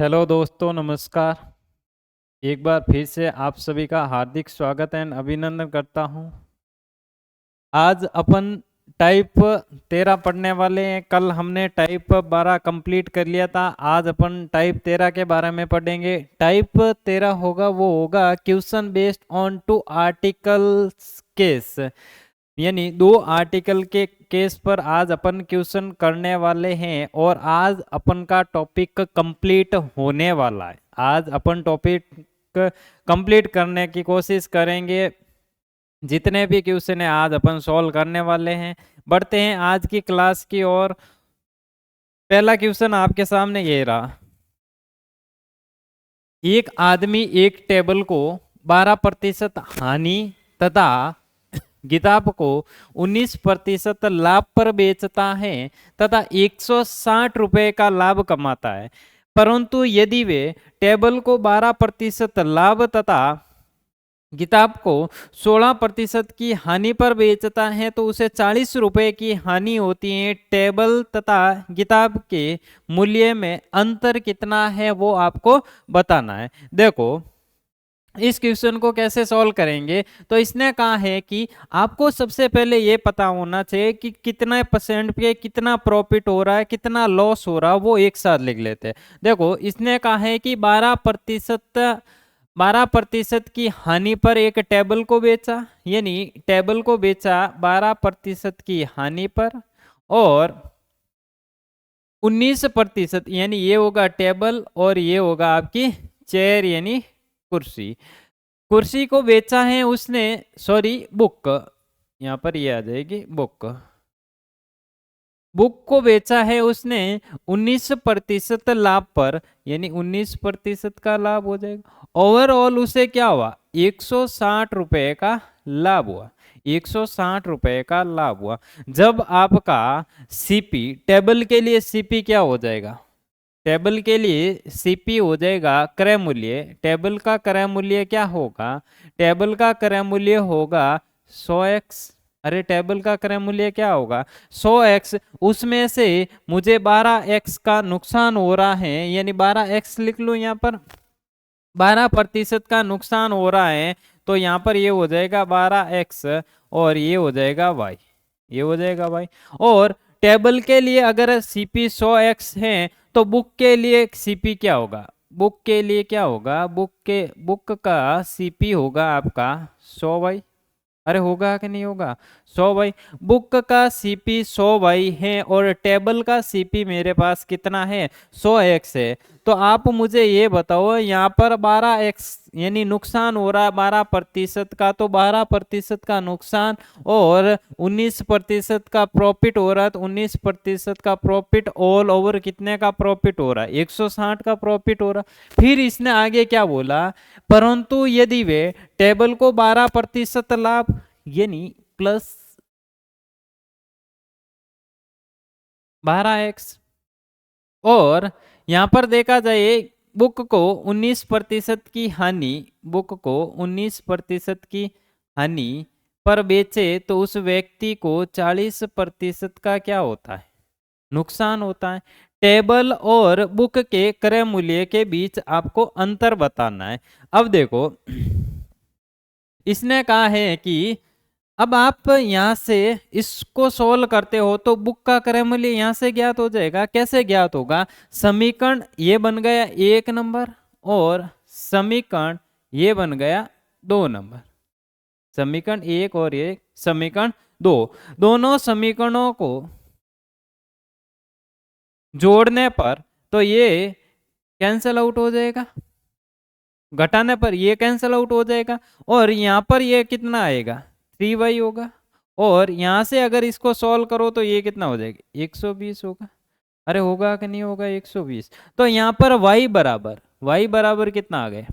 Hello दोस्तों, नमस्कार। एक बार फिर से आप सभी का हार्दिक स्वागत एंड अभिनंदन करता हूं। आज अपन टाइप 13 पढ़ने वाले हैं। कल हमने टाइप 12 कंप्लीट कर लिया था। आज अपन टाइप 13 के बारे में पढ़ेंगे। टाइप 13 होगा, वो होगा question based on 2 articles case, यानी 2 आर्टिकल के केस पर आज अपन क्वेश्चन करने वाले हैं। और आज अपन का टॉपिक कंप्लीट होने वाला है। आज अपन टॉपिक कंप्लीट करने की कोशिश करेंगे। जितने भी क्वेश्चन है आज अपन सॉल्व करने वाले हैं। बढ़ते हैं आज की क्लास की ओर। पहला क्वेश्चन आपके सामने ये रहा। एक आदमी एक टेबल को 12% हानि तथा किताब को 19% लाभ पर बेचता है तथा 160 रुपए का लाभ कमाता है। परंतु यदि वे टेबल को 12% लाभ तथा किताब को 16% की हानि पर बेचता है तो उसे 40 रुपए की हानि होती है। टेबल तथा किताब के मूल्य में अंतर कितना है वो आपको बताना है। देखो, इस क्वेश्चन को कैसे सॉल्व करेंगे। तो इसने कहा है कि आपको सबसे पहले ये पता होना चाहिए कि कितना परसेंट पे कितना प्रॉफिट हो रहा है, कितना लॉस हो रहा है, वो एक साथ लिख लेते हैं। देखो, इसने कहा है कि 12% की हानि पर एक टेबल को बेचा, यानी टेबल को बेचा 12% की हानि पर, और 19% यानी ये होगा टेबल और ये होगा आपकी चेयर यानी कुर्सी। कुर्सी को बेचा है उसने, सॉरी बुक, यहाँ पर ये आ जाएगी बुक। बुक को बेचा है उसने 19% लाभ पर, यानी 19% का लाभ हो जाएगा। ओवरऑल उसे क्या हुआ, 160 रुपए का लाभ हुआ। 160 रुपए का लाभ हुआ। जब आपका सीपी, टेबल के लिए सीपी क्या हो जाएगा, टेबल के लिए सीपी हो जाएगा क्रय मूल्य। टेबल का क्रय मूल्य क्या होगा, टेबल का क्रय मूल्य होगा 100x। अरे टेबल का क्रय मूल्य क्या होगा 100x। उसमें से मुझे 12x का नुकसान हो रहा है, यानी 12x लिख लूं यहाँ पर। 12% का नुकसान हो रहा है तो यहाँ पर ये हो जाएगा 12x और ये हो जाएगा y, ये हो जाएगा y। और टेबल के लिए अगर सीपी 100x है तो बुक के लिए सीपी क्या होगा, बुक के लिए क्या होगा, बुक का सीपी होगा आपका 100y। अरे होगा कि नहीं होगा 100y। बुक का सीपी 100y है और टेबल का सीपी मेरे पास कितना है 100x है। तो आप मुझे ये बताओ, यहाँ पर 12x यानी नुकसान हो रहा है 12% का, तो 12% का नुकसान और 19% का प्रॉफिट हो रहा है, तो 19% का प्रॉफिट ऑल ओवर कितने का प्रॉफिट हो रहा है, 160 का प्रॉफिट हो रहा है। फिर इसने आगे क्या बोला, परंतु यदि वे टेबल को 12% लाभ यानी प्लस 12x, और यहां पर देखा जाए बुक को 19% की हानि, बुक को 19% की हानि पर बेचे तो उस व्यक्ति को 40% का क्या होता है, नुकसान होता है। टेबल और बुक के क्रय मूल्य के बीच आपको अंतर बताना है। अब देखो, इसने कहा है कि अब आप यहां से इसको सोल्व करते हो तो बुक का क्रय मूल्य यहां से ज्ञात हो जाएगा। कैसे ज्ञात होगा, समीकरण ये बन गया 1 नंबर और समीकरण ये बन गया 2 नंबर। समीकरण 1 और ये समीकरण 2, दोनों समीकरणों को जोड़ने पर तो ये कैंसल आउट हो जाएगा, घटाने पर ये कैंसल आउट हो जाएगा, और यहाँ पर ये कितना आएगा 3y होगा। और यहाँ से अगर इसको सॉल्व करो तो ये कितना हो जाएगा 120 होगा। अरे होगा कि नहीं होगा 120। तो यहाँ पर y बराबर कितना आ गया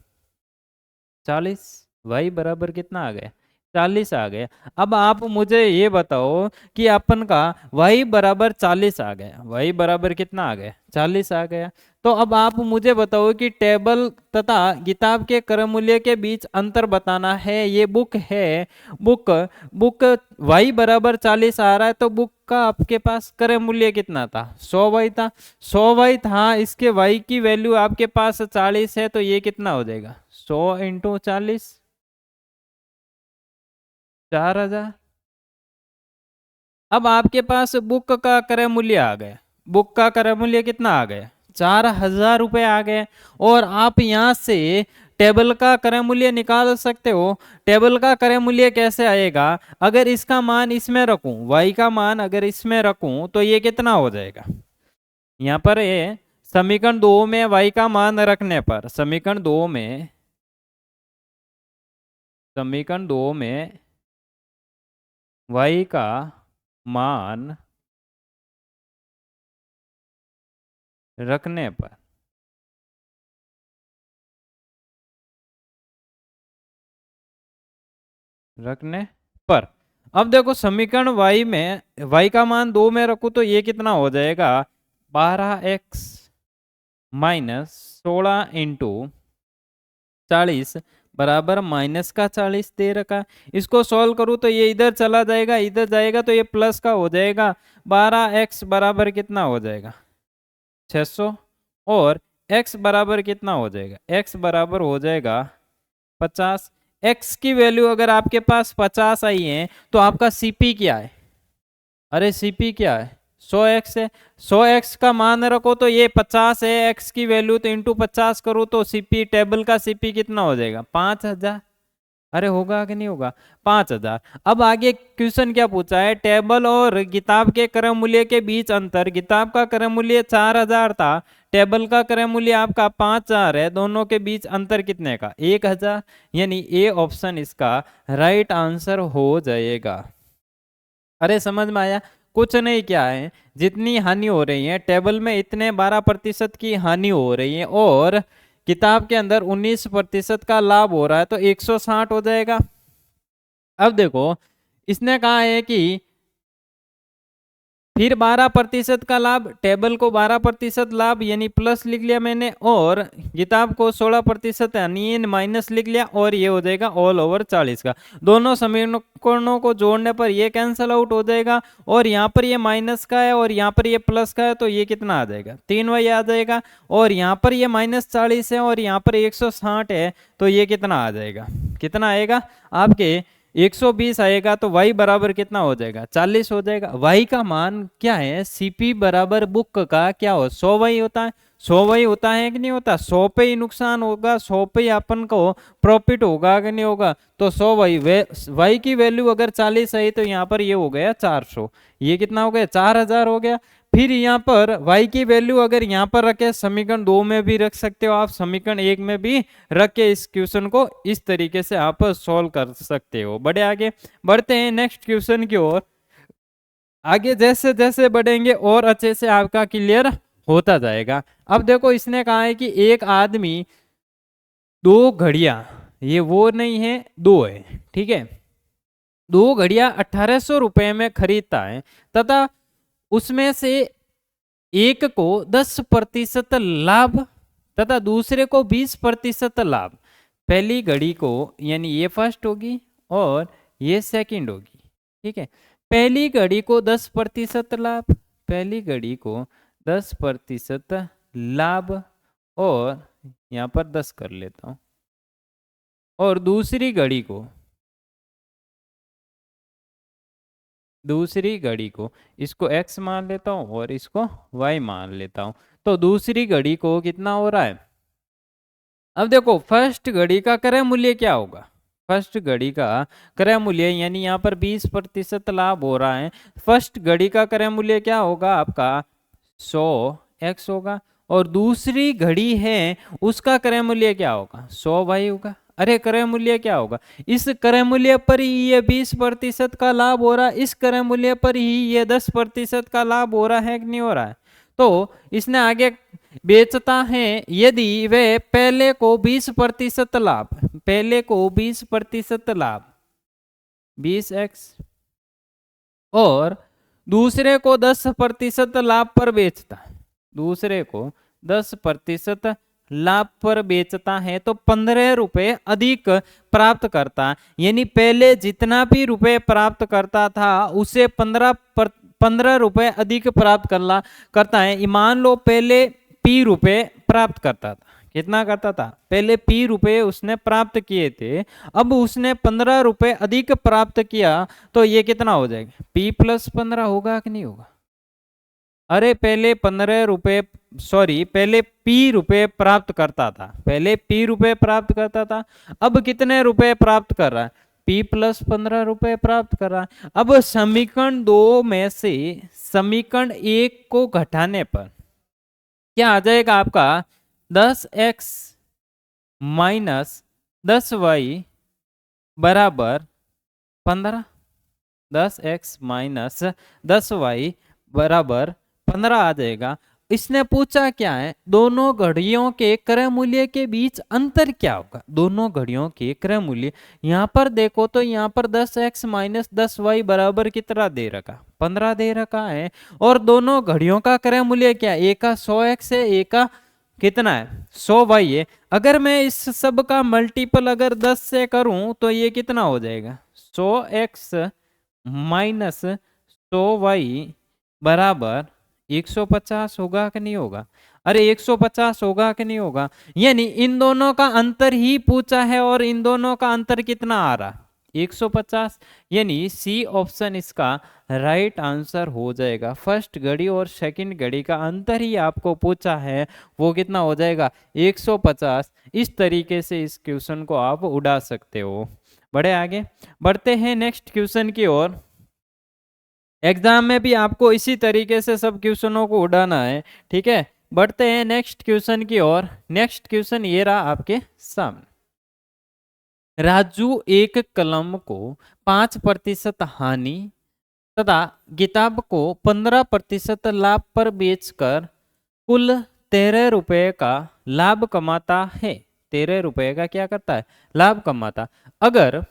40। y बराबर कितना आ गया 40 आ गया। अब आप मुझे ये बताओ कि अपन का y बराबर 40 आ गया, y बराबर कितना आ गया 40 आ गया। तो अब आप मुझे बताओ कि टेबल तथा किताब के क्रय मूल्य के बीच अंतर बताना है। ये बुक है, बुक बुक y बराबर 40 आ रहा है, तो बुक का आपके पास क्रय मूल्य कितना था? 100y था। 100y था, इसके y की वैल्यू आपके पास 40 है, तो ये कितना हो जाएगा? 100 इंटू 40, 4000। अब आपके पास बुक का क्रय मूल्य आ गया। बुक का क्रय मूल्य कितना आ गया? 4000 रुपये आ गए। और आप यहाँ से टेबल का क्रय मूल्य निकाल सकते हो। टेबल का क्रय मूल्य कैसे आएगा? अगर इसका मान इसमें रखूं, y का मान अगर इसमें रखूं, तो ये कितना हो जाएगा? यहाँ पर ये समीकरण 2 में y का मान रखने पर, समीकरण 2 में y का मान रखने पर, अब देखो समीकरण y में y का मान 2 में रखूं तो ये कितना हो जाएगा? 12x माइनस 16 इंटू 40 बराबर माइनस का 40 दे रखा। इसको सॉल्व करूं तो ये इधर चला जाएगा, इधर जाएगा तो ये प्लस का हो जाएगा। 12x बराबर कितना हो जाएगा? 600। और x बराबर कितना हो जाएगा? x बराबर हो जाएगा 50। x की वैल्यू अगर आपके पास 50 आई है तो आपका सीपी क्या है? अरे सीपी क्या है? 100x है। 100x का मान रखो तो ये 50 है, x की वैल्यू तो इंटू 50 करो तो सीपी, टेबल का सीपी कितना हो जाएगा? 5000। अरे होगा कि नहीं होगा? 5000। अब आगे क्वेश्चन क्या पूछा है? टेबल और किताब के क्रय मूल्य के बीच अंतर। किताब का क्रय मूल्य 4000 था, टेबल का क्रय मूल्य आपका 5000 है, दोनों के बीच अंतर कितने का? 1000। यानी ए ऑप्शन इसका राइट आंसर हो जाएगा। अरे समझ में आया? कुछ नहीं, क्या है, जितनी हानि हो रही है टेबल में इतने 12% की हानि हो रही है और किताब के अंदर 19% का लाभ हो रहा है, तो 160 हो जाएगा। अब देखो इसने कहा है कि फिर 12% का लाभ, टेबल को 12% लाभ यानी प्लस लिख लिया मैंने, और किताब को 16% यानी माइनस लिख लिया, और ये हो जाएगा ऑल ओवर 40 का। दोनों समीकरणों को जोड़ने पर ये कैंसल आउट हो जाएगा, और यहाँ पर ये माइनस का है और यहाँ पर ये प्लस का है, तो ये कितना आ जाएगा? 3y आ जाएगा। और यहाँ पर ये -40 है और यहाँ पर 160 है, तो ये कितना आ जाएगा? कितना आएगा आपके? 120 आएगा। तो y बराबर कितना हो जाएगा? 40 हो जाएगा। y का मान क्या है? cp बराबर बुक का क्या हो? 100y होता है। 100y होता है कि नहीं होता? 100 पे ही नुकसान होगा, 100 पे ही अपन को प्रॉफिट होगा कि नहीं होगा? तो 100y y की वैल्यू अगर 40 आई तो यहाँ पर ये हो गया 400। ये कितना हो गया? 4000 हो गया। फिर यहाँ पर y की वैल्यू अगर यहाँ पर रखे, समीकरण 2 में भी रख सकते हो आप, समीकरण 1 में भी रख के इस क्वेश्चन को इस तरीके से आप सॉल्व कर सकते हो। बड़े आगे बढ़ते हैं नेक्स्ट क्वेश्चन की ओर। आगे जैसे जैसे बढ़ेंगे और अच्छे से आपका क्लियर होता जाएगा। अब देखो इसने कहा है कि एक आदमी 2 घड़ियां, ये वो नहीं है, 2 है, ठीक है, 2 घड़ियां 1800 रुपए में खरीदता है तथा उसमें से एक को 10% लाभ तथा दूसरे को 20% लाभ। पहली घड़ी को, यानी ये फर्स्ट होगी और ये सेकंड होगी, ठीक है। पहली घड़ी को 10% लाभ, पहली घड़ी को 10% लाभ, और यहाँ पर 10 कर लेता हूँ, और दूसरी घड़ी को इसको x मान लेता हूँ और इसको y मान लेता हूँ। तो दूसरी घड़ी को कितना हो रहा है? अब देखो फर्स्ट घड़ी का क्रय मूल्य क्या होगा? फर्स्ट घड़ी का क्रय मूल्य, यानी यहाँ पर 20% लाभ हो रहा है, फर्स्ट घड़ी का क्रय मूल्य क्या होगा आपका? 100x होगा। और दूसरी घड़ी है उसका क्रय मूल्य क्या होगा? 100y होगा। अरे क्रय मूल्य क्या होगा? इस क्रय मूल्य पर ही ये 20% का लाभ हो रहा है, इस क्रय मूल्य पर ही ये 10% का लाभ हो रहा है कि नहीं हो रहा है? तो इसने आगे बेचता है यदि वे पहले को 20% लाभ, पहले को 20% लाभ 20x, और दूसरे को 10% लाभ पर बेचता है, दूसरे को 10% लाभ पर बेचता है तो 15 रुपए अधिक प्राप्त करता, यानी पहले जितना भी रुपए प्राप्त करता था उसे 15 रुपए अधिक प्राप्त करता है। मान लो पहले P रुपए प्राप्त करता था, कितना करता था, पहले P रुपए उसने प्राप्त किए थे, अब उसने 15 रुपए अधिक प्राप्त किया तो ये कितना हो जाएगा, P + 15 होगा कि नहीं होगा। अरे पहले 15 रुपए, सॉरी पहले P रुपए प्राप्त करता था, पहले P रुपए प्राप्त करता था, अब कितने रुपए प्राप्त कर रहा है, P + 15 रुपए प्राप्त कर रहा है। अब समीकरण 2 में से समीकरण 1 को घटाने पर क्या आ जाएगा आपका, 10x - 10y बराबर 15, 10x - 10y बराबर 15 आ जाएगा। इसने पूछा क्या है, दोनों घड़ियों के क्रय मूल्य के बीच अंतर क्या होगा, दोनों घड़ियों के क्रय मूल्य। यहाँ पर देखो तो यहाँ पर 10x - 10y बराबर कितना दे रखा, 15 दे रखा है, और दोनों घड़ियों का क्रय मूल्य क्या है, एक का 100x है, एक का कितना है 100y है। अगर मैं इस सब का मल्टीपल अगर 10 से करूं तो ये कितना हो जाएगा, 100x - 100y बराबर 150 होगा कि नहीं होगा। अरे 150 होगा कि नहीं होगा, यानी इन दोनों का अंतर ही पूछा है और इन दोनों का अंतर कितना आ रहा, 150, यानी सी ऑप्शन इसका राइट आंसर हो जाएगा। फर्स्ट घड़ी और सेकंड घड़ी का अंतर ही आपको पूछा है, वो कितना हो जाएगा 150। इस तरीके से इस क्वेश्चन को आप उड़ा सकते हो। बढ़े आगे, बढ़ते हैं नेक्स्ट क्वेश्चन की ओर। एग्जाम में भी आपको इसी तरीके से सब क्वेश्चनों को उड़ाना है, ठीक है। बढ़ते हैं नेक्स्ट क्वेश्चन की ओर। नेक्स्ट क्वेश्चन ये रहा आपके सामने, राजू एक कलम को 5% हानि तथा किताब को 15% लाभ पर बेचकर कुल 13 रुपए का लाभ कमाता है। 13 रुपए का क्या करता है, लाभ कमाता। अगर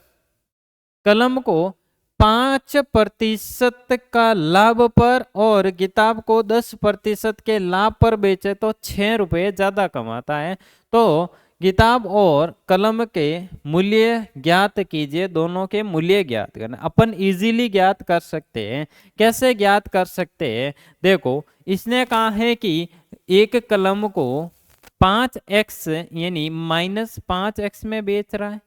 कलम को 5% का लाभ पर और किताब को 10% के लाभ पर बेचे तो 6 रुपए ज्यादा कमाता है। तो किताब और कलम के मूल्य ज्ञात कीजिए, दोनों के मूल्य ज्ञात करना। अपन इजीली ज्ञात कर सकते हैं, कैसे ज्ञात कर सकते हैं, देखो इसने कहा है कि एक कलम को 5x यानी -5x में बेच रहा है।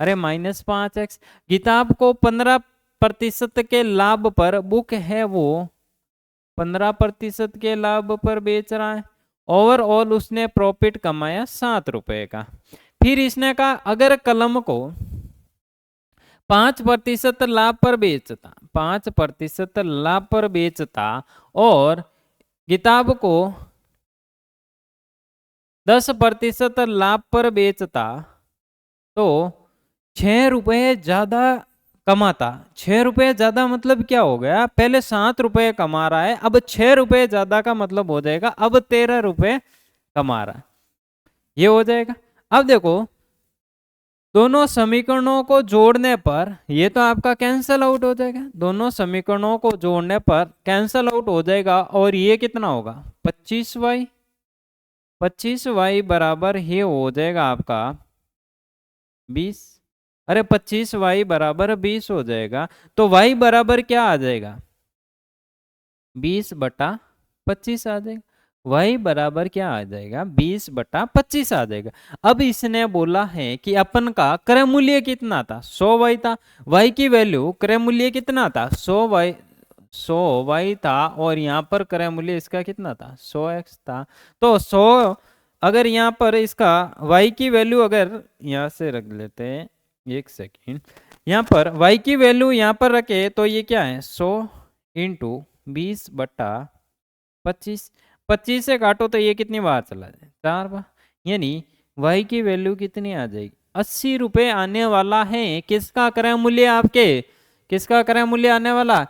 अरे -5x, किताब को 15% के लाभ पर, बुक है वो 15% के लाभ पर बेच रहा है। ओवरऑल उसने प्रॉफिट कमाया 7 रुपए का। फिर इसने कहा अगर कलम को 5% लाभ पर बेचता, 5% लाभ पर बेचता और किताब को 10% लाभ पर बेचता तो 6 रुपए ज्यादा कमाता। 6 रुपए ज्यादा मतलब क्या हो गया, पहले 7 रुपए कमा रहा है, अब 6 रुपए ज्यादा का मतलब हो जाएगा अब 13 रुपए कमा रहा है, ये हो जाएगा। अब देखो दोनों समीकरणों को जोड़ने पर ये तो आपका कैंसल आउट हो जाएगा, दोनों समीकरणों को जोड़ने पर कैंसल आउट हो जाएगा और ये कितना होगा 25y। 25y बराबर ये हो जाएगा आपका 20। अरे 25y बराबर 20 हो जाएगा, तो y बराबर क्या आ जाएगा 20/25 आ जाएगा। y बराबर क्या आ जाएगा 20/25 आ जाएगा। अब इसने बोला है कि अपन का क्रय मूल्य कितना था 100y था, y की वैल्यू क्रय मूल्य कितना था 100y था, और यहाँ पर क्रय मूल्य इसका कितना था 100x था। तो 100 अगर यहाँ पर इसका y की वैल्यू अगर यहाँ से रख लेते हैं, एक सेकेंड, यहाँ पर y की वैल्यू यहाँ पर रखे तो ये क्या है 100 × 20/25। 25 से काटो तो ये कितनी बार चला जाए 4 बार, यानी y की वैल्यू कितनी आ जाएगी 80 रुपए आने वाला है। किसका क्रय मूल्य, आपके किसका क्रय मूल्य आने वाला,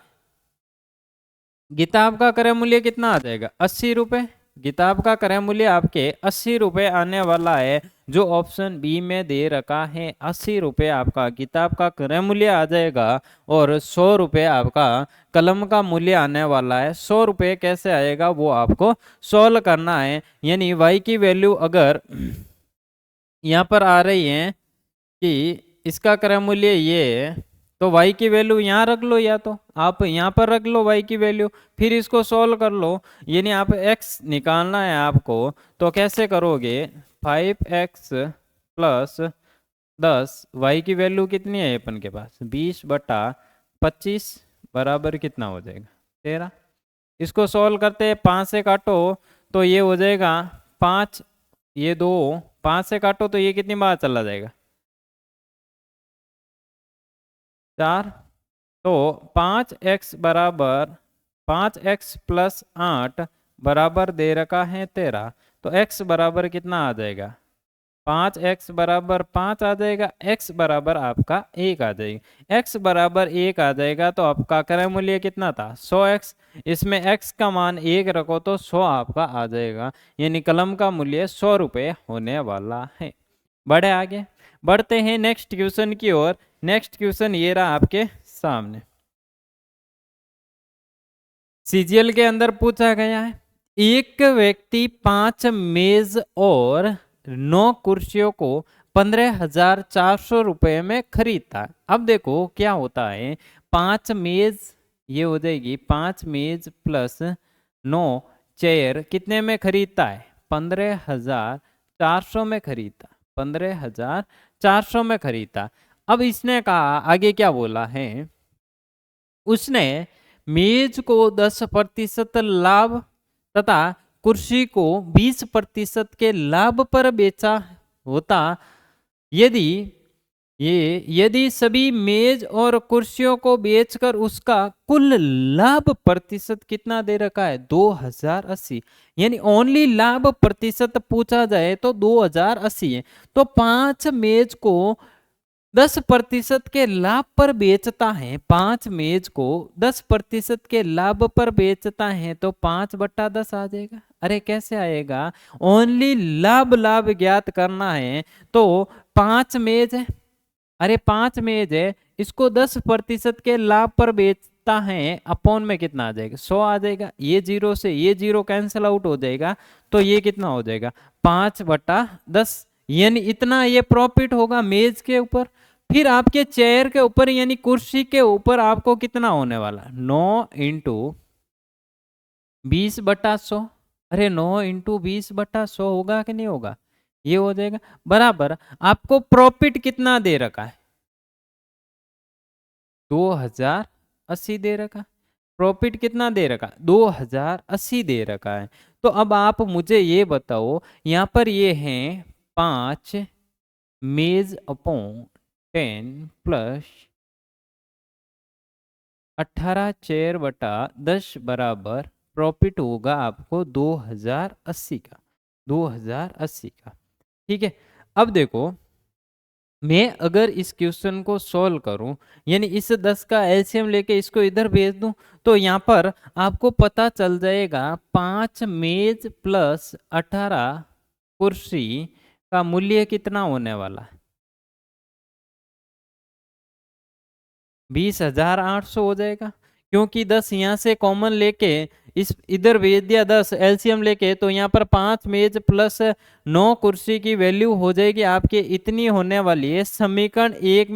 किताब का क्रय मूल्य कितना आ जाएगा 80 रुपए, किताब का क्रय मूल्य आपके 80 रुपये आने वाला है, जो ऑप्शन बी में दे रखा है। 80 रुपये आपका किताब का क्रय मूल्य आ जाएगा और 100 रुपये आपका कलम का मूल्य आने वाला है। 100 रुपये कैसे आएगा वो आपको सॉल्व करना है। यानी y की वैल्यू अगर यहाँ पर आ रही है कि इसका क्रय मूल्य ये है, तो y की वैल्यू यहाँ रख लो, या तो आप यहाँ पर रख लो y की वैल्यू, फिर इसको सॉल्व कर लो। यानी आप x निकालना है आपको, तो कैसे करोगे? 5x प्लस 10, y की वैल्यू कितनी है अपन के पास? 20/25 बराबर कितना हो जाएगा? 13। इसको सॉल्व करते हैं, 5 से काटो तो ये हो जाएगा 5, ये 2, 5 से काटो तो ये कितनी बार चला जाएगा? 4। तो 5x बराबर 5x प्लस 8 बराबर दे रखा है 13। तो x बराबर कितना आ जाएगा? 5x बराबर 5 आ जाएगा, x बराबर आपका 1 आ जाएगा। x बराबर 1 आ जाएगा तो आपका क्रय मूल्य कितना था? 100x। इसमें x का मान 1 रखो तो 100 आपका आ जाएगा। यानी कलम का मूल्य 100 रुपये होने वाला है। बढ़े आगे, बढ़ते हैं नेक्स्ट क्वेश्चन की ओर। नेक्स्ट क्वेश्चन ये रहा आपके सामने। सीजीएल के अंदर पूछा गया है, एक व्यक्ति 5 मेज और 9 कुर्सियों को 15,400 रुपये में खरीदता। अब देखो क्या होता है, 5 मेज ये हो जाएगी, 5 मेज प्लस 9 चेयर कितने में खरीदता है? 15,400 में खरीदता। 15,400 में खरीदता। अब इसने कहा, आगे क्या बोला है, उसने मेज को 10% लाभ तथा कुर्सी को 20% के लाभ पर बेचा होता, यदि सभी मेज और कुर्सियों को बेचकर उसका कुल लाभ प्रतिशत कितना दे रखा है? 2080। यानी ओनली लाभ प्रतिशत पूछा जाए तो 2080 है। तो 5 मेज को 10% के लाभ पर बेचता है, 5 मेज को 10% के लाभ पर बेचता है, तो 5/10 आ जाएगा। अरे कैसे आएगा? ओनली लाभ ज्ञात करना है तो 5 मेज है, अरे 5 मेज है, इसको 10% के लाभ पर बेचता है, अपॉन में कितना आ जाएगा? 100 आ जाएगा। ये 0 से ये 0 कैंसिल आउट हो जाएगा, तो ये कितना हो जाएगा? 5/10। यानी इतना ये प्रॉफिट होगा मेज के ऊपर। फिर आपके चेयर के ऊपर यानी कुर्सी के ऊपर आपको कितना होने वाला? 9 × 20/100। अरे 9 × 20/100 होगा कि नहीं होगा? ये हो जाएगा बराबर। आपको प्रॉफिट कितना दे रखा है? 2080 दे रखा। प्रॉफिट कितना दे रखा? 2080 दे रखा है। तो अब आप मुझे ये बताओ, यहाँ पर ये हैं 5 मेज अपॉन 10 प्लस 18 चेयर/10 बराबर प्रॉफिट होगा आपको 2080 का। 2080 का, ठीक है। अब देखो, मैं अगर इस क्वेश्चन को सॉल्व करूं, यानी इस 10 का एलसीएम लेके इसको इधर भेज दूं, तो यहाँ पर आपको पता चल जाएगा 5 मेज प्लस 18 कुर्सी का मूल्य कितना होने वाला है? 20,800 हो जाएगा। क्योंकि 10 यहाँ से कॉमन लेके इस इधर भेज दिया, 10 एलसीएम लेके, तो यहाँ पर 5 मेज प्लस 9 कुर्सी की वैल्यू हो जाएगी आपके इतनी होने वाली है। समीकरण एक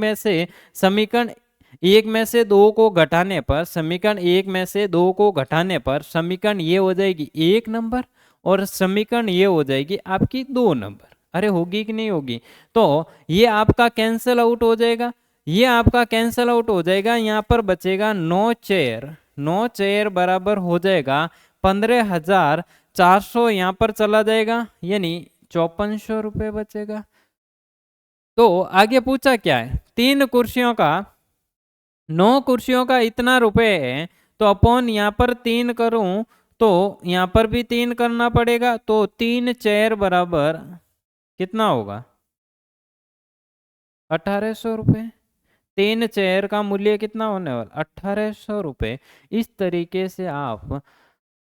में से 2 को घटाने पर, समीकरण 1 में से 2 को घटाने पर समीकरण ये हो जाएगी 1 नंबर और समीकरण ये हो जाएगी आपकी 2 नंबर। अरे होगी कि नहीं होगी? तो ये आपका कैंसिल आउट हो जाएगा, ये आपका कैंसिल आउट हो जाएगा। यहाँ पर बचेगा 9 चेयर। 9 चेयर बराबर हो जाएगा 15,400, यहाँ पर चला जाएगा, यानी 5400 रुपये बचेगा। तो आगे पूछा क्या है? 3 कुर्सियों का, 9 कुर्सियों का इतना रुपए है, तो अपॉन यहाँ पर 3 करूं तो यहाँ पर भी 3 करना पड़ेगा, तो 3 चेयर बराबर कितना होगा? 1800 रुपये। 3 चेयर का मूल्य कितना होने वाला? 1800 रुपये। इस तरीके से आप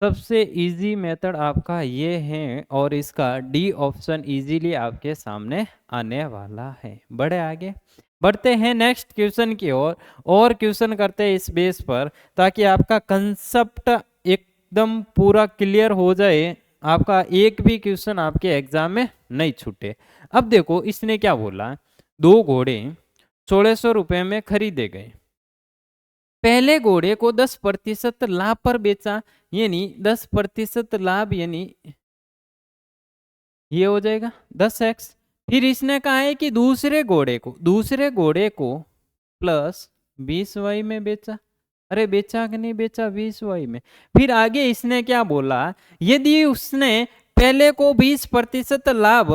सबसे इजी मेथड आपका ये है और इसका डी ऑप्शन इजीली आपके सामने आने वाला है। बढ़े आगे, बढ़ते हैं नेक्स्ट क्वेश्चन की ओर और क्वेश्चन करते हैं इस बेस पर, ताकि आपका कंसेप्ट एकदम पूरा क्लियर हो जाए, आपका एक भी क्वेश्चन आपके एग्जाम में नहीं छूटे। अब देखो इसने क्या बोला, 2 घोड़े 1600 रुपए में खरीदे गए। पहले घोड़े को 10% लाभ पर बेचा, यानी 10% लाभ, यानी ये हो जाएगा 10x। फिर इसने कहा है कि दूसरे घोड़े को प्लस 20y में बेचा। अरे बेचा कि नहीं बेचा, 20y में। फिर आगे इसने क्या बोला, यदि उसने पहले को 20% लाभ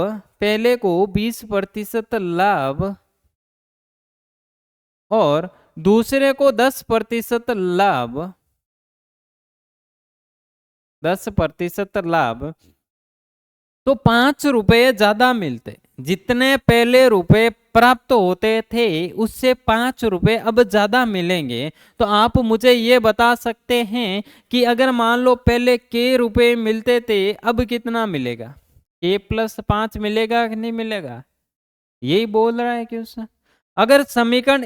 और दूसरे को 10% लाभ, तो 5 रुपए ज्यादा मिलते। जितने पहले रुपए प्राप्त होते थे उससे 5 रुपए अब ज्यादा मिलेंगे। तो आप मुझे ये बता सकते हैं कि अगर मान लो पहले के रुपए मिलते थे, अब कितना मिलेगा, के प्लस 5 मिलेगा कि नहीं मिलेगा, यही बोल रहा है क्वेश्चन। अगर समीकरण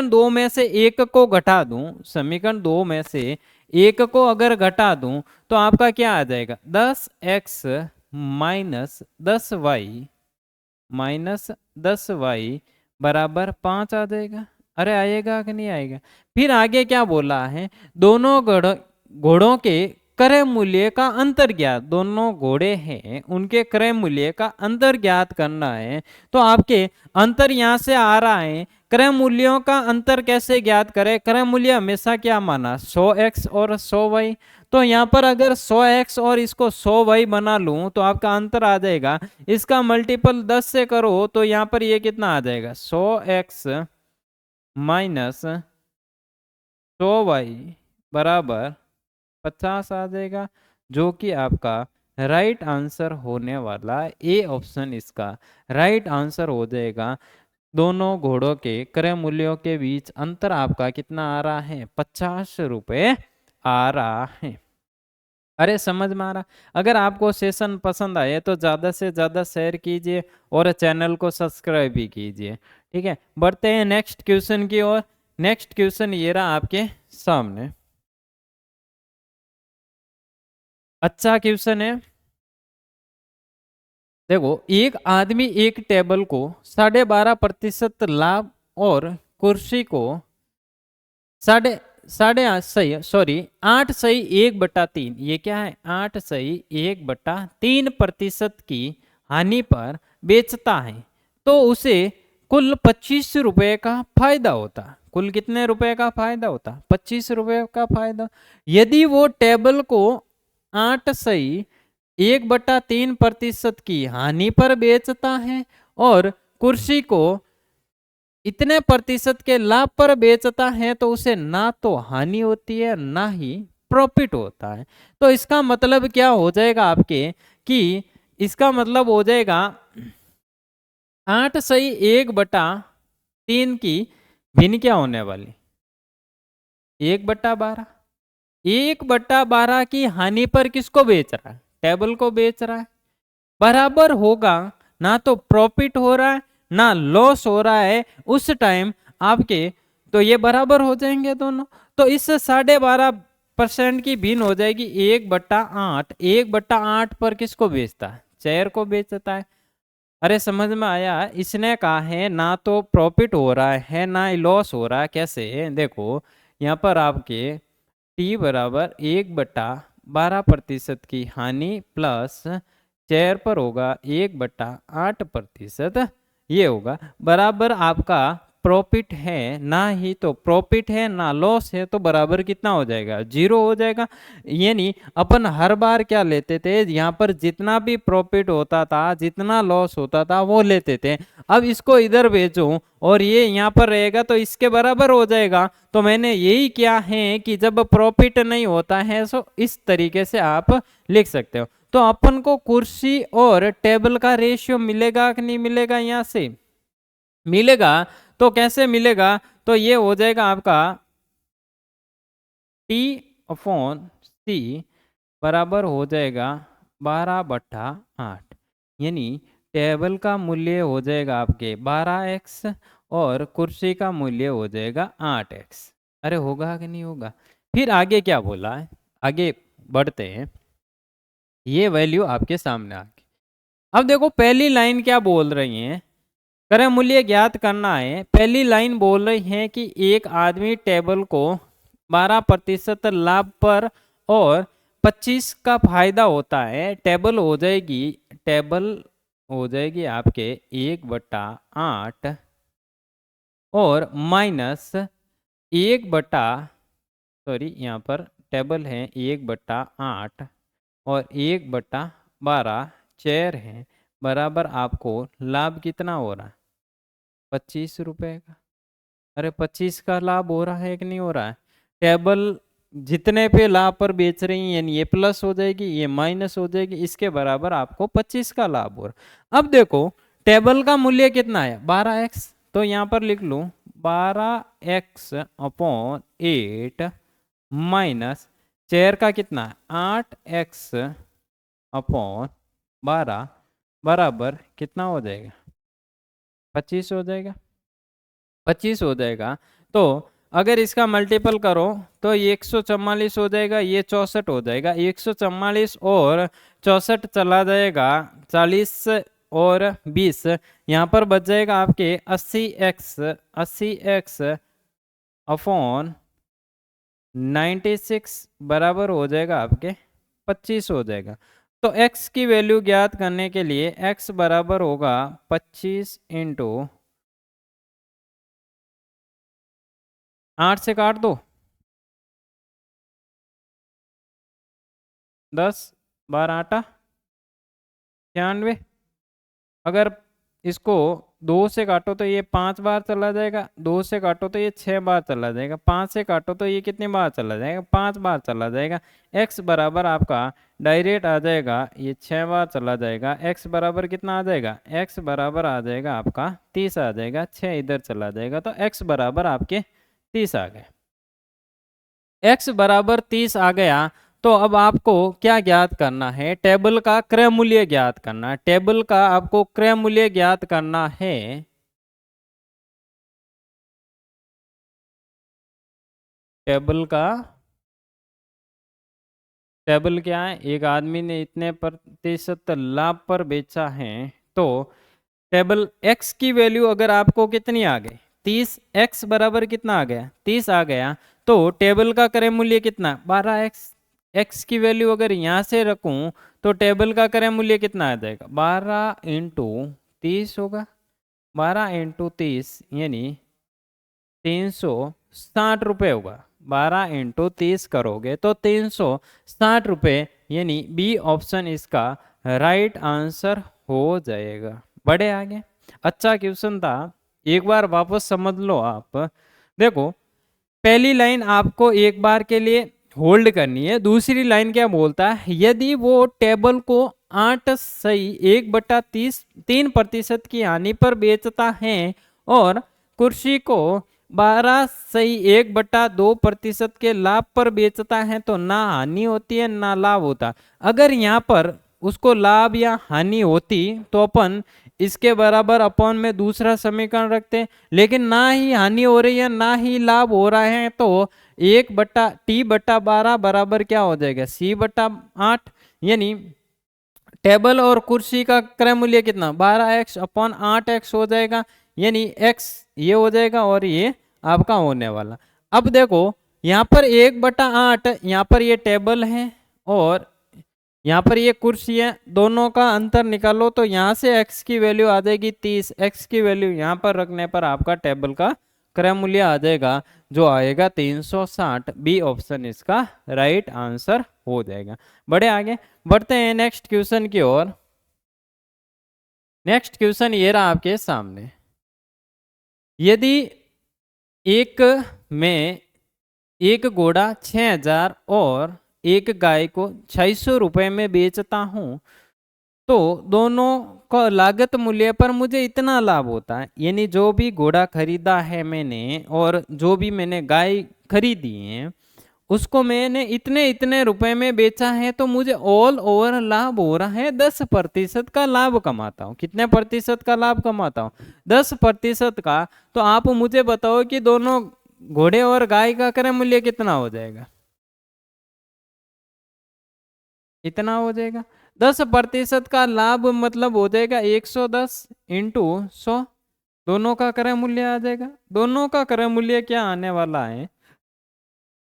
दो में से एक को घटा दूं, समीकरण 2 में से एक को अगर घटा दूं तो आपका क्या आ जाएगा, 10x माइनस 10y बराबर 5 आ जाएगा। अरे आएगा कि नहीं आएगा। फिर आगे क्या बोला है, दोनों घोड़ों के क्रय मूल्य का अंतर ज्ञात, दोनों घोड़े हैं उनके क्रय मूल्य का अंतर ज्ञात करना है। तो आपके अंतर यहाँ से आ रहा है, क्रय मूल्यों का अंतर कैसे ज्ञात करें, क्रय मूल्य हमेशा क्या माना, 100x और 100y। तो यहाँ पर अगर 100x और इसको 100y बना लूं तो आपका अंतर आ जाएगा, इसका मल्टीपल 10 से करो तो यहाँ पर ये कितना आ जाएगा, 100x माइनस 100y बराबर 50 आ जाएगा, जो कि आपका राइट आंसर होने वाला है। ए ऑप्शन इसका राइट आंसर हो जाएगा। दोनों घोड़ों के क्रय मूल्यों के बीच अंतर आपका कितना आ रहा है, 50 रुपए आ रहा है। अरे समझ में आ रहा। अगर आपको सेशन पसंद आए तो ज़्यादा से ज़्यादा शेयर कीजिए और चैनल को सब्सक्राइब भी कीजिए। ठीक है, बढ़ते हैं नेक्स्ट क्वेश्चन की ओर। नेक्स्ट क्वेश्चन ये रहा आपके सामने, अच्छा क्वेश्चन है। देखो, एक आदमी एक टेबल को 12.5% लाभ और कुर्सी को साढ़े साढ़े 8.1/3, ये क्या है, 8.1/3% की हानि पर बेचता है, तो उसे कुल 25 रुपए का फायदा होता। कुल कितने रुपए का फायदा होता, 25 रुपए का फायदा। यदि वो टेबल को 8.1/3% की हानि पर बेचता है और कुर्सी को इतने प्रतिशत के लाभ पर बेचता है, तो उसे ना तो हानि होती है ना ही प्रॉफिट होता है। तो इसका मतलब क्या हो जाएगा आपके, कि इसका मतलब हो जाएगा 8/1/3 की भिन्न क्या होने वाली, 1/12। 1/12 की हानि पर किसको बेच रहा है, टेबल को बेच रहा है। बराबर होगा, ना तो प्रॉफिट हो रहा है ना लॉस हो रहा है उस टाइम आपके, तो ये बराबर हो जाएंगे दोनों। तो इस 12.5% की भिन्न हो जाएगी 1/8। 1/8 पर किसको बेचता है, शेयर को बेचता है। अरे समझ में आया। इसने कहा है ना तो प्रॉफिट हो रहा है ना ही लॉस हो रहा है। कैसे, देखो यहाँ पर आपके टी बराबर 1/12% की हानि प्लस शेयर पर होगा 1/8%, ये होगा बराबर आपका प्रॉफिट है ना ही तो प्रॉफिट है ना लॉस है, तो बराबर कितना हो जाएगा, 0 हो जाएगा। यानी अपन हर बार क्या लेते थे, यहाँ पर जितना भी प्रॉफिट होता था जितना लॉस होता था वो लेते थे। अब इसको इधर भेजो और ये यहाँ पर रहेगा तो इसके बराबर हो जाएगा। तो मैंने यही किया है कि जब प्रॉफिट नहीं होता है तो इस तरीके से आप लिख सकते हो। तो अपन को कुर्सी और टेबल का रेशियो मिलेगा कि नहीं मिलेगा, यहाँ से मिलेगा। तो कैसे मिलेगा, तो ये हो जाएगा आपका T/C सी बराबर हो जाएगा 12/8, यानी टेबल का मूल्य हो जाएगा आपके 12x और कुर्सी का मूल्य हो जाएगा 8x। अरे होगा कि नहीं होगा? फिर आगे क्या बोला है, आगे बढ़ते हैं। ये वैल्यू आपके सामने आ गई। अब देखो पहली लाइन क्या बोल रही है, क्रय मूल्य ज्ञात करना है। पहली लाइन बोल रही है कि एक आदमी टेबल को 12% लाभ पर और 25 का फायदा होता है। टेबल हो जाएगी आपके 1/8 और माइनस यहाँ पर टेबल है 1/8 और 1/12 चेयर है, बराबर आपको लाभ कितना हो रहा है? 25 रुपए का। अरे 25 का लाभ हो रहा है कि नहीं हो रहा है? टेबल जितने पे लाभ पर बेच रही है, यानी ये प्लस हो जाएगी, ये माइनस हो जाएगी, इसके बराबर आपको 25 का लाभ हो रहा। अब देखो टेबल का मूल्य कितना है? 12x, तो यहाँ पर लिख लूं 12x/8 माइनस चेयर का कितना है? 8x/12 बराबर कितना हो जाएगा? 25 हो जाएगा। 25 हो जाएगा। तो अगर इसका मल्टीपल करो तो ये 144 हो जाएगा, ये 64 हो जाएगा। 144 और 64 चला जाएगा, 40 और 20 यहाँ पर बच जाएगा आपके 80x अपॉन 96 बराबर हो जाएगा आपके 25 हो जाएगा। तो x की वैल्यू ज्ञात करने के लिए x बराबर होगा 25 इंटू 8 से काट दो, 10 12 आटा 96। अगर इसको 2 से काटो तो ये 5 बार चला जाएगा, 2 से काटो तो ये 6 बार चला जाएगा, 5 से काटो तो ये कितनी बार चला जाएगा? 5 बार चला जाएगा। x बराबर आपका डायरेक्ट आ जाएगा, ये 6 बार चला जाएगा। x बराबर कितना आ जाएगा? x बराबर आ जाएगा आपका 30 आ जाएगा, 6 इधर चला जाएगा, तो x बराबर आपके 30 आ गए। x बराबर 30 आ गया। तो अब आपको क्या ज्ञात करना है? टेबल का क्रय मूल्य ज्ञात करना है। टेबल का आपको क्रय मूल्य ज्ञात करना है। टेबल क्या है? एक आदमी ने इतने प्रतिशत लाभ पर बेचा है, तो टेबल x की वैल्यू अगर आपको कितनी आ गई? 30। x बराबर कितना आ गया? 30 आ गया। तो टेबल का क्रय मूल्य कितना? 12x। x की वैल्यू अगर यहाँ से रखूं तो टेबल का क्रय मूल्य कितना आ जाएगा? 12 इंटू 30 होगा। 12 इंटू 30 यानी 360 रुपये होगा। 12 इंटू 30 करोगे तो 360 रुपये, यानी बी ऑप्शन इसका राइट आंसर हो जाएगा। बढ़े आगे। अच्छा क्वेश्चन था, एक बार वापस समझ लो आप। देखो पहली लाइन आपको एक बार के लिए होल्ड करनी है। दूसरी लाइन क्या बोलता है? यदि वो टेबल को 8/3 की हानि पर बेचता है और कुर्सी को 12/1/2% के लाभ पर बेचता है, तो ना हानि होती है ना लाभ होता। अगर यहाँ पर उसको लाभ या हानि होती तो अपन इसके बराबर अपॉन में दूसरा समीकरण रखते, लेकिन ना ही हानि हो रही है ना ही लाभ हो रहा है, तो 1/t/12 बराबर क्या हो जाएगा? c/8। यानी टेबल और कुर्सी का क्रय मूल्य कितना? 12x/8x हो जाएगा, यानी x ये हो जाएगा और ये आपका होने वाला। अब देखो यहाँ पर 1/8, यहाँ पर ये टेबल है और यहाँ पर ये कुर्सी है, दोनों का अंतर निकालो तो यहाँ से x की वैल्यू आ जाएगी 30। x की वैल्यू यहाँ पर रखने पर आपका टेबल का क्रय मूल्य आ जाएगा, जो आएगा 360। बी ऑप्शन इसका राइट आंसर हो जाएगा। बढ़े आगे, बढ़ते हैं नेक्स्ट क्वेश्चन की ओर। नेक्स्ट क्वेश्चन ये रहा आपके सामने। यदि एक में एक घोड़ा 6000 और एक गाय को 600 रुपए में बेचता हूं, तो दोनों का लागत मूल्य पर मुझे इतना लाभ होता है। यानी जो भी घोड़ा खरीदा है मैंने और जो भी मैंने गाय खरीदी है, उसको मैंने इतने इतने रुपए में बेचा है, तो मुझे ऑल ओवर लाभ हो रहा है 10% का लाभ कमाता हूँ। कितने प्रतिशत का लाभ कमाता हूँ? 10% का। तो आप मुझे बताओ कि दोनों घोड़े और गाय का क्रय मूल्य कितना हो जाएगा? इतना हो जाएगा। 10% का लाभ मतलब हो जाएगा 110 इंटू 100, दोनों का क्रय मूल्य आ जाएगा। दोनों का क्रय मूल्य क्या आने वाला है?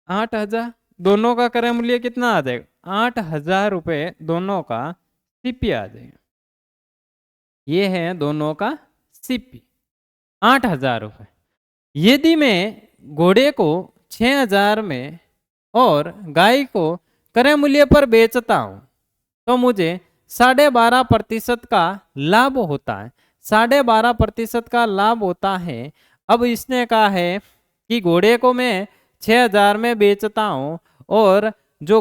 8,000। दोनों का क्रय मूल्य कितना आ जाएगा? 8,000 रुपये दोनों का सीपी आ जाएगा। ये है दोनों का सीपी, 8,000 रुपये। यदि मैं घोड़े को 6,000 में और गाय को क्रय मूल्य पर बेचता हूं, तो मुझे 12.5% का लाभ होता है। 12.5% का लाभ होता है। अब इसने कहा है कि घोड़े को मैं 6,000 में बेचता हूं और जो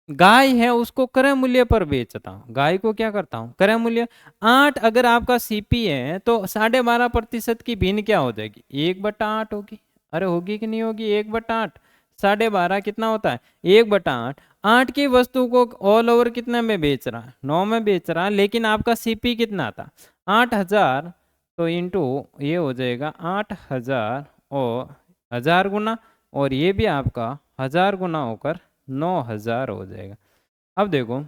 गाय है उसको क्रय मूल्य पर बेचता हूँ। गाय को क्या करता हूँ? क्रय मूल्य 8। अगर आपका सीपी है तो 12.5% की भिन्न क्या हो जाएगी? 1/8 होगी। अरे होगी कि नहीं होगी? 1/8। 12.5 कितना होता है? 1/8। 8 की वस्तु को ऑल ओवर कितने में बेच रहा है? 9 में बेच रहा है। लेकिन आपका सीपी कितना था? 8,000। तो इंटू ये हो जाएगा 8,000 और 1000 गुना, और ये भी आपका 1000 गुना होकर 9,000 हो जाएगा। अब देखो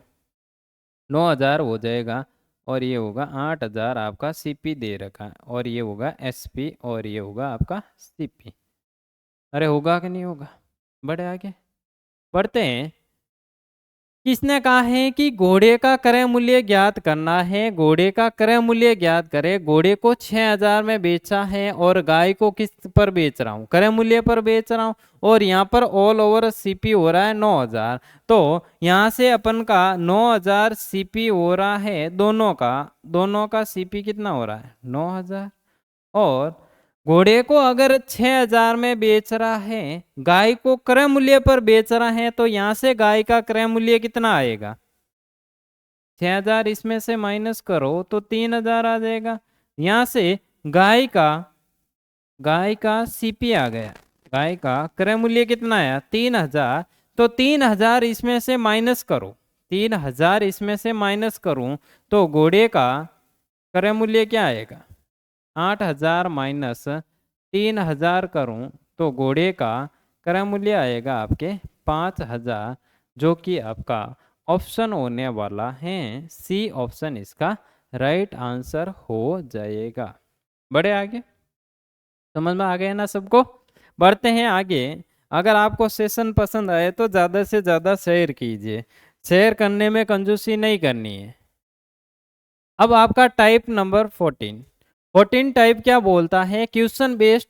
9,000 हो जाएगा और ये होगा 8,000 आपका सीपी दे रखा है, और ये होगा एसपी और ये होगा आपका सीपी। अरे होगा कि नहीं होगा? बढ़े आगे बढ़ते हैं। किसने कहा है कि घोड़े का क्रय मूल्य ज्ञात करना है? घोड़े का क्रय मूल्य ज्ञात करे। घोड़े को 6,000 में बेचा है और गाय को किस पर बेच रहा हूँ? क्रय मूल्य पर बेच रहा हूँ। और यहाँ पर ऑल ओवर सीपी हो रहा है 9,000। तो यहाँ से अपन का 9,000 सीपी हो रहा है दोनों का सीपी कितना हो रहा है? 9,000। और घोड़े को अगर 6,000 में बेच रहा है, गाय को क्रय मूल्य पर बेच रहा है, तो यहाँ से गाय का क्रय मूल्य कितना आएगा? 6,000 इसमें से माइनस करो तो 3,000 आ जाएगा। यहाँ से गाय का सीपी आ गया। गाय का क्रय मूल्य कितना आया? 3,000। तो 3,000 इसमें से माइनस करो, 3,000 इसमें से माइनस करूं तो घोड़े का क्रय मूल्य क्या आएगा? 8,000 माइनस 3,000 करूं तो घोड़े का क्रय मूल्य आएगा आपके 5,000, जो कि आपका ऑप्शन होने वाला है सी ऑप्शन इसका राइट आंसर हो जाएगा। बढ़े आगे, समझ में आ गया ना सबको? बढ़ते हैं आगे। अगर आपको सेशन पसंद आए तो ज़्यादा से ज़्यादा शेयर कीजिए। शेयर करने में कंजूसी नहीं करनी है। अब आपका टाइप नंबर 14 टाइप क्या बोलता है? Question based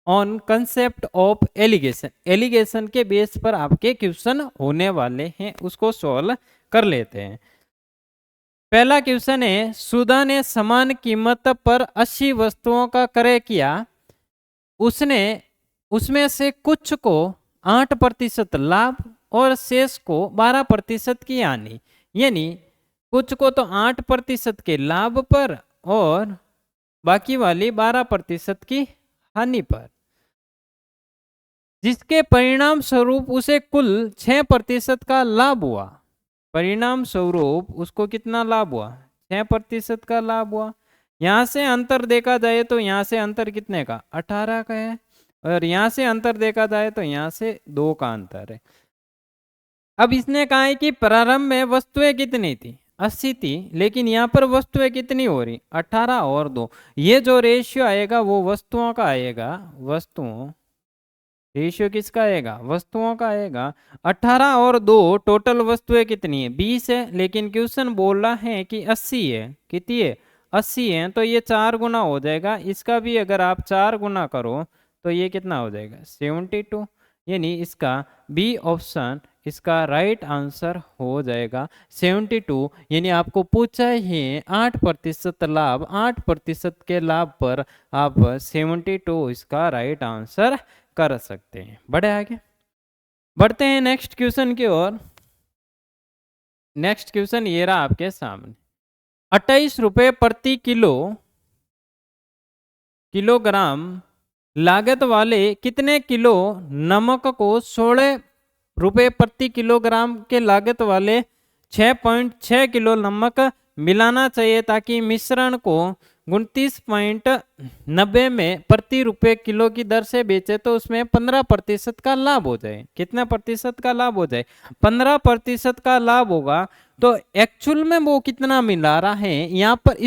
on concept of allegation. Allegation के बेस पर आपके क्वेश्चन होने वाले हैं, उसको सॉल्व कर लेते हैं। पहला क्वेश्चन है, सुधा ने समान कीमत पर 80 वस्तुओं का क्रय किया। उसने उसमें से कुछ को 8% लाभ और शेष को 12% की हानि, यानी कुछ को तो 8% के लाभ पर और बाकी वाली 12% की हानि पर, जिसके परिणाम स्वरूप उसे कुल 6% का लाभ हुआ। परिणाम स्वरूप उसको कितना लाभ हुआ? 6% का लाभ हुआ। यहाँ से अंतर देखा जाए तो यहाँ से अंतर कितने का? 18 का है। और यहाँ से अंतर देखा जाए तो यहाँ से 2 का अंतर है। अब इसने कहा है कि प्रारंभ में वस्तुएं कितनी थी? 80 थी, लेकिन यहाँ पर वस्तुएं कितनी हो रही? 18 और 2। ये जो रेशियो आएगा वो वस्तुओं का आएगा। वस्तुओं रेशियो किसका आएगा? वस्तुओं का आएगा। 18 और 2 टोटल वस्तुएं कितनी है? 20 है, लेकिन क्वेश्चन बोल रहा है कि 80 है। कितनी है? 80 है। तो ये 4 गुना हो जाएगा। इसका भी अगर आप 4 गुना करो तो ये कितना हो जाएगा? 72। यानी इसका बी ऑप्शन इसका राइट आंसर हो जाएगा 72। यानी आपको पूछा ही 8% लाभ, 8% के लाभ पर आप 72 इसका राइट आंसर कर सकते हैं। बढ़े आगे, बढ़ते हैं नेक्स्ट क्वेश्चन की ओर। नेक्स्ट क्वेश्चन ये रहा आपके सामने। 28 रुपये प्रति किलोग्राम लागत वाले कितने किलो नमक को 16 रुपए प्रति किलोग्राम के लागत वाले 6.6 किलो नमक मिलाना चाहिए ताकि मिश्रण को 29.90 में प्रति रुपए किलो की दर से बेचे तो उसमें 15% का लाभ हो जाए। कितना प्रतिशत का लाभ हो जाए? 15% का लाभ होगा। तो एक्चुअल में वो कितना मिला रहा है यहाँ पर,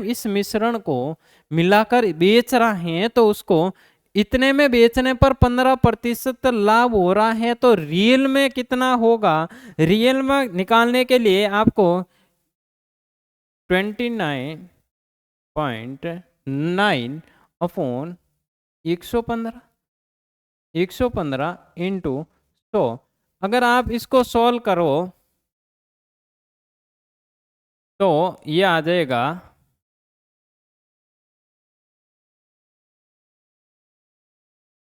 इस मिश्रण को मिलाकर बेच रहे हैं तो उसको इतने में बेचने पर 15% लाभ हो रहा है। तो रियल में कितना होगा? रियल में निकालने के लिए आपको 29.9 अपॉन 115 इंटू 100। अगर आप इसको सॉल्व करो तो ये आ जाएगा,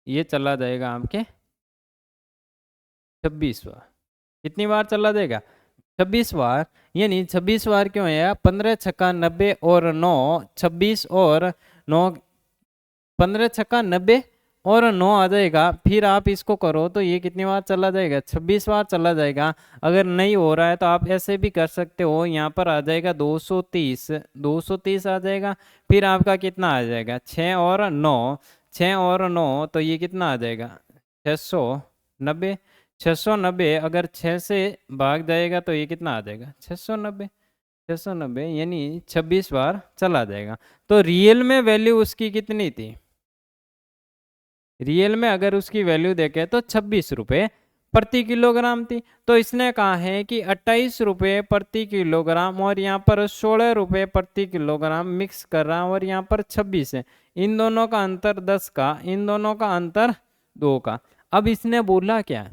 ये चला जाएगा आपके 26 बार। कितनी बार चला जाएगा? 26 बार। यानी 26 बार क्यों है? 15 छक्का 90 और 9 26 और 9 15 छक्का 90 और 9 आ जाएगा। फिर आप इसको करो तो ये कितनी बार चला जाएगा? 26 बार चला जाएगा। अगर नहीं हो रहा है तो आप ऐसे भी कर सकते हो, यहाँ पर आ जाएगा 230 आ जाएगा। फिर आपका कितना आ जाएगा? 6 और 9 तो ये कितना आ जाएगा? 690 अगर 6 से भाग जाएगा तो ये कितना आ जाएगा? 690 यानी 26 बार चला जाएगा। तो रियल में वैल्यू उसकी कितनी थी? रियल में अगर उसकी वैल्यू देखें तो 26 रुपये प्रति किलोग्राम थी। तो इसने कहा है कि 28 रुपये प्रति किलोग्राम और यहाँ पर 16 रुपये प्रति किलोग्राम मिक्स कर रहा हूँ और यहाँ पर 26 है। इन दोनों का अंतर 10 का, इन दोनों का अंतर 2 का। अब इसने बोला क्या?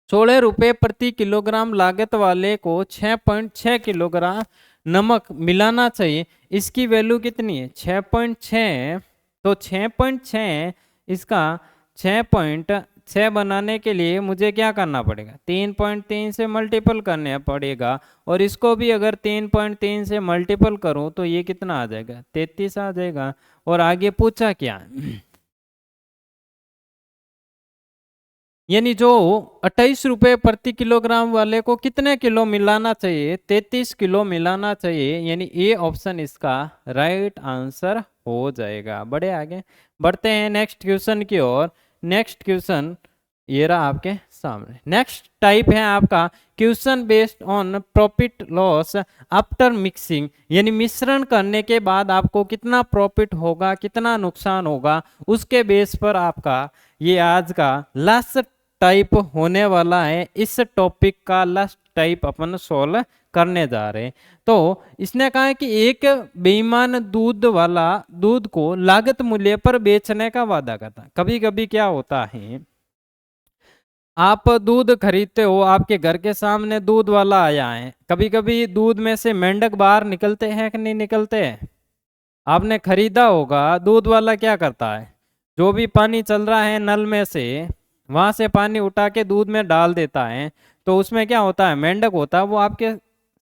16 रुपये प्रति किलोग्राम लागत वाले को 6.6 किलोग्राम नमक मिलाना चाहिए। इसकी वैल्यू कितनी है? 6.6। तो 6.6 इसका 6.6 बनाने के लिए मुझे क्या करना पड़ेगा? 3.3 से मल्टीपल करना पड़ेगा। और इसको भी अगर 3.3 से मल्टीपल करूं तो ये कितना आ जाएगा? 33 आ जाएगा। और आगे पूछा क्या? यानी जो 28 रुपये प्रति किलोग्राम वाले को कितने किलो मिलाना चाहिए? 33 किलो मिलाना चाहिए। यानी ए ऑप्शन इसका राइट आंसर हो जाएगा। बढ़े आगे, बढ़ते हैं नेक्स्ट क्वेश्चन की ओर। नेक्स्ट क्वेश्चन ये रहा आपके सामने। नेक्स्ट टाइप है आपका question based on profit loss after mixing. यानी मिश्रण करने के बाद आपको कितना प्रॉफिट होगा, कितना नुकसान होगा, उसके बेस पर आपका ये आज का लास्ट टाइप होने वाला है। इस टॉपिक का लास्ट टाइप अपन सोल्व करने जा रहे हैं। तो इसने कहा है कि एक बेईमान दूध वाला दूध को लागत मूल्य पर बेचने का वादा करता। कभी कभी क्या होता है, आप दूध खरीदते हो, आपके घर के सामने दूध वाला आया है, कभी कभी दूध में से मेंढक बाहर निकलते हैं कि नहीं निकलते हैं? आपने खरीदा होगा, दूध वाला क्या करता है? जो भी पानी चल रहा है नल में से, वहां से पानी उठा के दूध में डाल देता है। तो उसमें क्या होता है? मेंढक होता है, वो आपके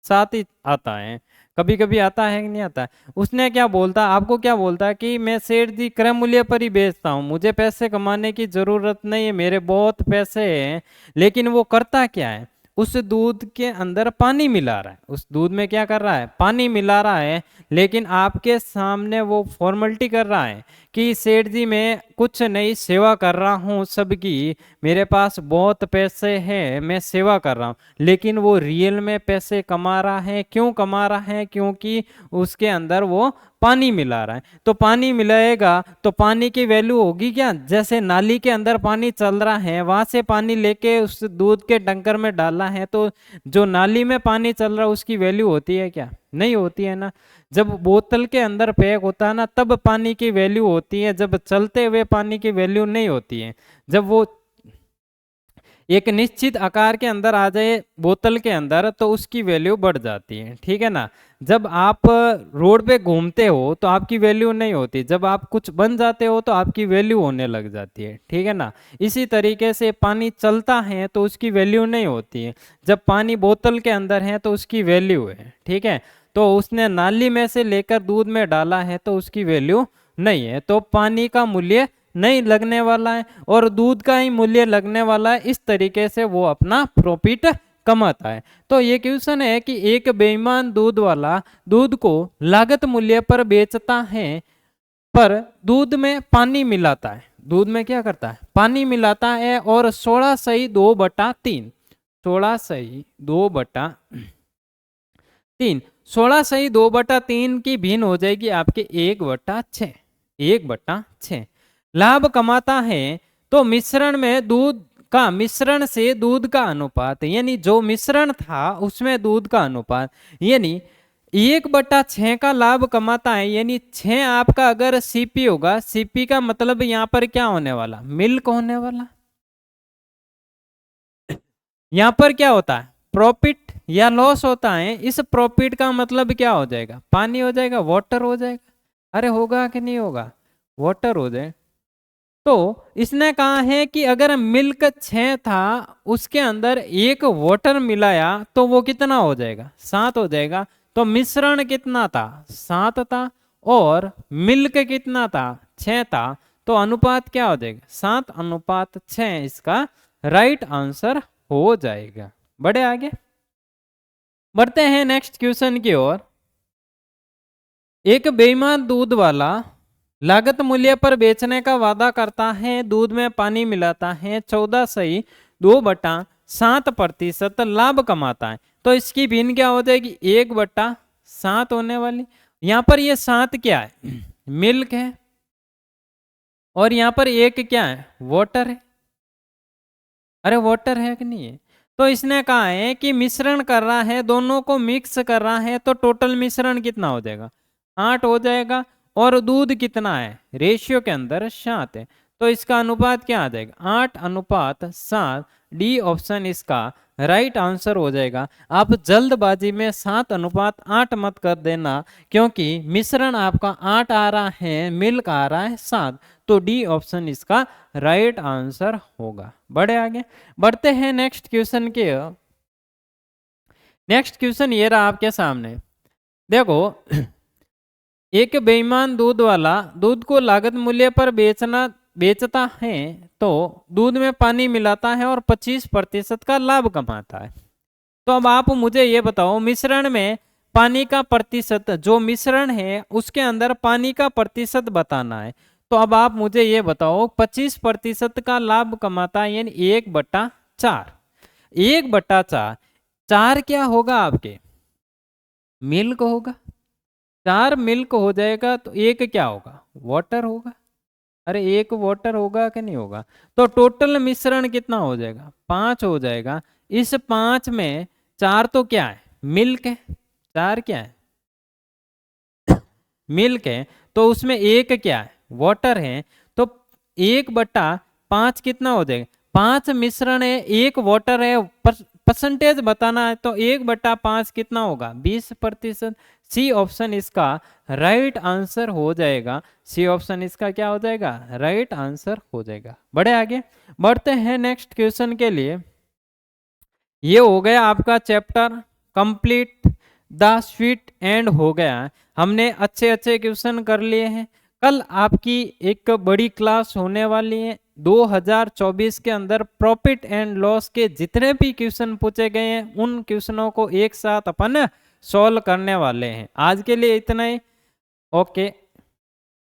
साथ ही आता है। कभी कभी आता है कि नहीं आता है? उसने क्या बोलता, आपको क्या बोलता है कि मैं सेठ जी क्रय मूल्य पर ही बेचता हूँ, मुझे पैसे कमाने की जरूरत नहीं है, मेरे बहुत पैसे हैं। लेकिन वो करता क्या है? उस दूध के अंदर पानी मिला रहा है। उस दूध में क्या कर रहा है? पानी मिला रहा है। लेकिन आपके सामने वो फॉर्मेलिटी कर रहा है कि सेठ जी मैं कुछ नई सेवा कर रहा हूँ सबकी, मेरे पास बहुत पैसे हैं, मैं सेवा कर रहा हूँ। लेकिन वो रियल में पैसे कमा रहा है। क्यों कमा रहा है? क्योंकि उसके अंदर वो पानी मिला रहा है। तो पानी मिलाएगा तो पानी की वैल्यू होगी क्या? जैसे नाली के अंदर पानी चल रहा है, वहां से पानी लेके उस दूध के टंकर में डालना है, तो जो नाली में पानी चल रहा है उसकी वैल्यू होती है क्या? नहीं होती है ना। जब बोतल के अंदर पैक होता है ना, तब पानी की वैल्यू होती है, जब चलते हुए पानी की वैल्यू नहीं होती है। जब वो एक निश्चित आकार के अंदर आ जाए बोतल के अंदर तो उसकी वैल्यू बढ़ जाती है, ठीक है ना। जब आप रोड पे घूमते हो तो आपकी वैल्यू नहीं होती, जब आप कुछ बन जाते हो तो आपकी वैल्यू होने लग जाती है, ठीक है ना। इसी तरीके से पानी चलता है तो उसकी वैल्यू नहीं होती है, जब पानी बोतल के अंदर है तो उसकी वैल्यू है, ठीक है। तो उसने नाली में से लेकर दूध में डाला है तो उसकी वैल्यू नहीं है, तो पानी का मूल्य नहीं लगने वाला है और दूध का ही मूल्य लगने वाला है। इस तरीके से वो अपना प्रॉफिट कमाता है। तो ये क्वेश्चन है कि एक बेईमान दूध वाला दूध को लागत मूल्य पर बेचता है, पर दूध में पानी मिलाता है। दूध में क्या करता है? पानी मिलाता है और 16/2/3 16/2/3 16/2/3 की भिन्न हो जाएगी आपके 1/6 1/6 लाभ कमाता है। तो मिश्रण में दूध का मिश्रण से दूध का अनुपात, यानी जो मिश्रण था उसमें दूध का अनुपात, यानी 1/6 का लाभ कमाता है। यानी 6 आपका अगर सीपी होगा, सीपी का मतलब यहाँ पर क्या होने वाला? मिल्क होने वाला। यहाँ पर क्या होता है? प्रॉफिट या लॉस होता है। इस प्रॉफिट का मतलब क्या हो जाएगा? पानी हो जाएगा, वाटर हो जाएगा। अरे होगा कि नहीं होगा? वाटर हो जाए। तो इसने कहा है कि अगर मिल्क 6 था, उसके अंदर 1 वाटर मिलाया तो वो कितना हो जाएगा? 7 हो जाएगा। तो मिश्रण कितना था? 7 था और मिल्क कितना था? 6 था। तो अनुपात क्या हो जाएगा? 7/6 इसका राइट आंसर हो जाएगा। बढ़े आगे, बढ़ते हैं नेक्स्ट क्वेश्चन की ओर। एक बेईमान दूध वाला लागत मूल्य पर बेचने का वादा करता है, दूध में पानी मिलाता है, 14/2/7% लाभ कमाता है। तो इसकी भिन्न क्या हो जाएगी? 1/7 होने वाली। यहाँ पर ये 7 क्या है? मिल्क है और यहाँ पर 1 क्या है? वाटर है। अरे वाटर है कि नहीं है? तो इसने कहा है कि मिश्रण कर रहा है, दोनों को मिक्स कर रहा है, तो टोटल मिश्रण कितना हो जाएगा? 8 हो जाएगा। और दूध कितना है? रेशियो के अंदर 7 है। तो इसका अनुपात क्या आ जाएगा? 8/7। डी ऑप्शन इसका राइट आंसर हो जाएगा। आप जल्दबाजी में 7/8 मत कर देना, क्योंकि मिश्रण आपका 8 आ रहा है, मिल्क आ रहा है 7। तो डी ऑप्शन इसका राइट आंसर होगा। बढ़े आगे, बढ़ते हैं नेक्स्ट क्वेश्चन के। नेक्स्ट क्वेश्चन ये रहा आपके सामने। देखो, एक बेईमान दूध वाला दूध को लागत मूल्य पर बेचता है, तो दूध में पानी मिलाता है और 25% का लाभ कमाता है। तो अब आप मुझे ये बताओ, मिश्रण में पानी का प्रतिशत, जो मिश्रण है उसके अंदर पानी का प्रतिशत बताना है। तो अब आप मुझे ये बताओ, 25% का लाभ कमाता है, यानी 1/4। 1/4 4 क्या होगा आपके? मिल्क होगा। 4 मिल्क हो जाएगा तो 1 क्या होगा? वाटर होगा। अरे 1 वाटर होगा कि नहीं होगा? तो टोटल मिश्रण कितना हो जाएगा? 5 हो जाएगा। इस 5 में 4 तो क्या है? मिल्क है। 4 क्या है? मिल्क है। तो उसमें 1 क्या है? वाटर है। तो 1/5 कितना हो जाएगा? 5 मिश्रण है, 1 वाटर है। परसेंटेज बताना है, तो 1/5 कितना होगा? 20%। सी ऑप्शन इसका राइट आंसर हो जाएगा। सी ऑप्शन इसका क्या हो जाएगा? राइट आंसर हो जाएगा। बढ़े आगे, बढ़ते हैं नेक्स्ट क्वेश्चन के लिए। ये हो गया आपका chapter complete, the sweet and हो गया। हमने अच्छे अच्छे क्वेश्चन कर लिए हैं। कल आपकी एक बड़ी क्लास होने वाली है। 2024 के अंदर प्रॉफिट एंड लॉस के जितने भी क्वेश्चन पूछे गए हैं, उन क्वेश्चनों को एक साथ अपन सॉल्व करने वाले हैं। आज के लिए इतना ही। ओके।